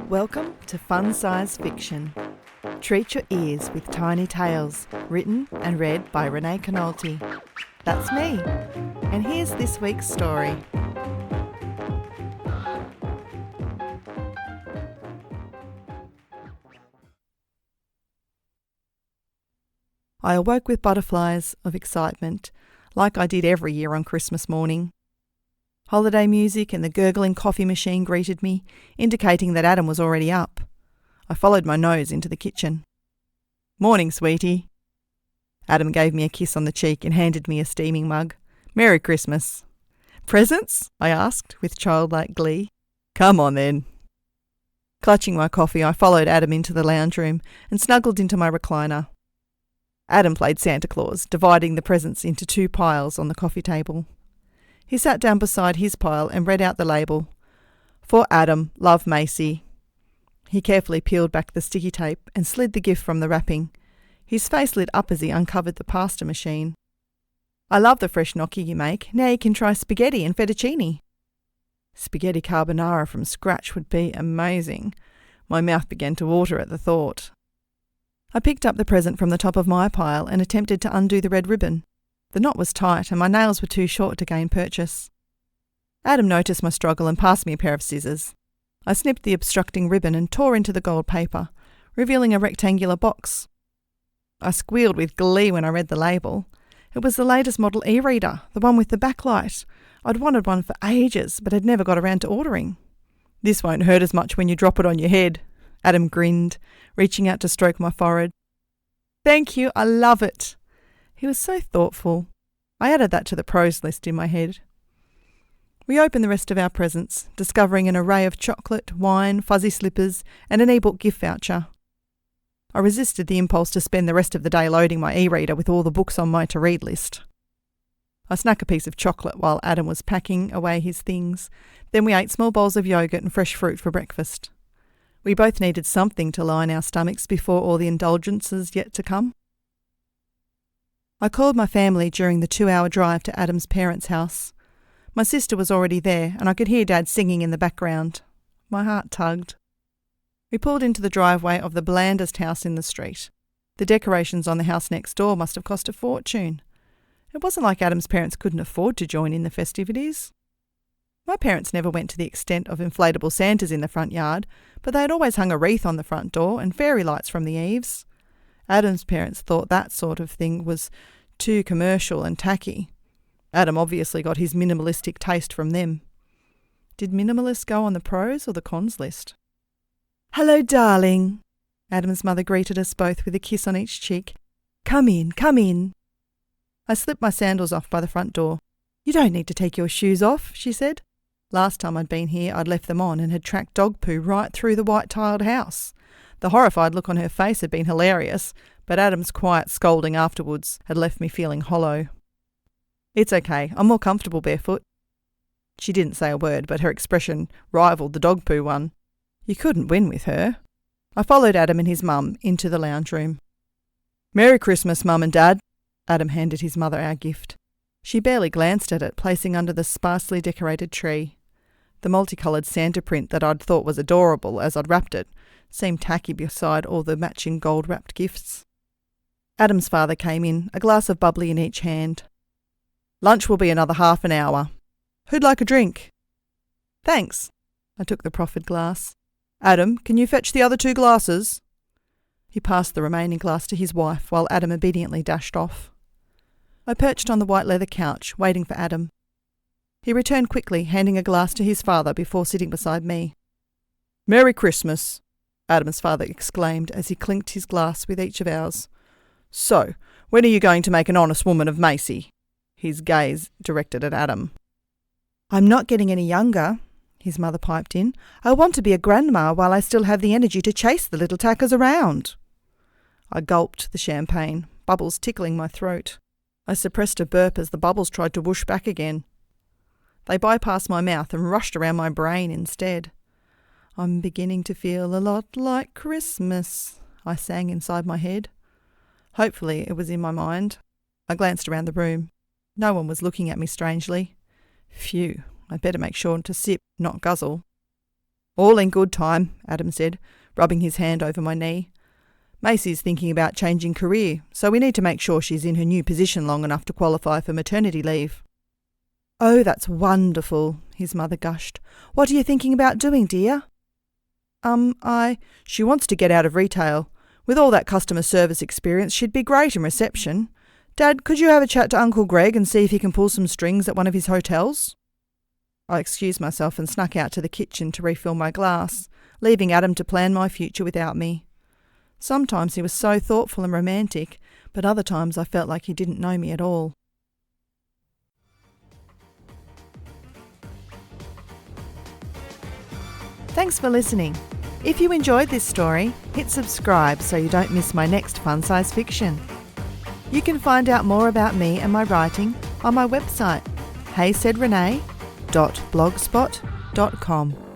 Welcome to Fun Size Fiction. Treat your ears with tiny tales, written and read by Renee Canolti. That's me. And here's this week's story. I awoke with butterflies of excitement, like I did every year on Christmas morning. Holiday music and the gurgling coffee machine greeted me, indicating that Adam was already up. I followed my nose into the kitchen. "Morning, sweetie." Adam gave me a kiss on the cheek and handed me a steaming mug. "Merry Christmas." "Presents?" I asked, with childlike glee. "Come on then." Clutching my coffee, I followed Adam into the lounge room and snuggled into my recliner. Adam played Santa Claus, dividing the presents into two piles on the coffee table. He sat down beside his pile and read out the label. "For Adam, love Macy." He carefully peeled back the sticky tape and slid the gift from the wrapping. His face lit up as he uncovered the pasta machine. "I love the fresh gnocchi you make. Now you can try spaghetti and fettuccine." Spaghetti carbonara from scratch would be amazing. My mouth began to water at the thought. I picked up the present from the top of my pile and attempted to undo the red ribbon. The knot was tight and my nails were too short to gain purchase. Adam noticed my struggle and passed me a pair of scissors. I snipped the obstructing ribbon and tore into the gold paper, revealing a rectangular box. I squealed with glee when I read the label. It was the latest model e-reader, the one with the backlight. I'd wanted one for ages, but had never got around to ordering. "This won't hurt as much when you drop it on your head," Adam grinned, reaching out to stroke my forehead. "Thank you, I love it." He was so thoughtful. I added that to the pros list in my head. We opened the rest of our presents, discovering an array of chocolate, wine, fuzzy slippers, and an e-book gift voucher. I resisted the impulse to spend the rest of the day loading my e-reader with all the books on my to-read list. I snuck a piece of chocolate while Adam was packing away his things. Then we ate small bowls of yogurt and fresh fruit for breakfast. We both needed something to line our stomachs before all the indulgences yet to come. I called my family during the 2-hour drive to Adam's parents' house. My sister was already there, and I could hear Dad singing in the background. My heart tugged. We pulled into the driveway of the blandest house in the street. The decorations on the house next door must have cost a fortune. It wasn't like Adam's parents couldn't afford to join in the festivities. My parents never went to the extent of inflatable Santas in the front yard, but they had always hung a wreath on the front door and fairy lights from the eaves. Adam's parents thought that sort of thing was too commercial and tacky. Adam obviously got his minimalistic taste from them. Did minimalists go on the pros or the cons list? "Hello, darling." Adam's mother greeted us both with a kiss on each cheek. Come in, come in." I slipped my sandals off by the front door. "You don't need to take your shoes off," she said. Last time I'd been here, I'd left them on and had tracked dog poo right through the white-tiled house. The horrified look on her face had been hilarious, but Adam's quiet scolding afterwards had left me feeling hollow. "It's okay, I'm more comfortable barefoot." She didn't say a word, but her expression rivaled the dog poo one. You couldn't win with her. I followed Adam and his mum into the lounge room. "Merry Christmas, Mum and Dad." Adam handed his mother our gift. She barely glanced at it, placing under the sparsely decorated tree. The multicoloured Santa print that I'd thought was adorable as I'd wrapped it seemed tacky beside all the matching gold-wrapped gifts. Adam's father came in, a glass of bubbly in each hand. "Lunch will be another half an hour. Who'd like a drink?" "Thanks." I took the proffered glass. "Adam, can you fetch the other 2 glasses?" He passed the remaining glass to his wife while Adam obediently dashed off. I perched on the white leather couch, waiting for Adam. He returned quickly, handing a glass to his father before sitting beside me. "Merry Christmas," Adam's father exclaimed as he clinked his glass with each of ours. "So, when are you going to make an honest woman of Macy?" His gaze directed at Adam. "I'm not getting any younger," his mother piped in. "I want to be a grandma while I still have the energy to chase the little tackers around." I gulped the champagne, bubbles tickling my throat. I suppressed a burp as the bubbles tried to whoosh back again. They bypassed my mouth and rushed around my brain instead. "I'm beginning to feel a lot like Christmas," I sang inside my head. Hopefully it was in my mind. I glanced around the room. No one was looking at me strangely. Phew, I'd better make sure to sip, not guzzle. All in good time, Adam said, rubbing his hand over my knee. Macy's thinking about changing career, so we need to make sure she's in her new position long enough to qualify for maternity leave. Oh, that's wonderful, his mother gushed. What are you thinking about doing, dear? She wants to get out of retail. With all that customer service experience, she'd be great in reception. Dad, could you have a chat to Uncle Greg and see if he can pull some strings at one of his hotels? I excused myself and snuck out to the kitchen to refill my glass, leaving Adam to plan my future without me. Sometimes he was so thoughtful and romantic, but other times I felt like he didn't know me at all. Thanks for listening. If you enjoyed this story, hit subscribe so you don't miss my next fun science fiction. You can find out more about me and my writing on my website, heysaidrenee.blogspot.com.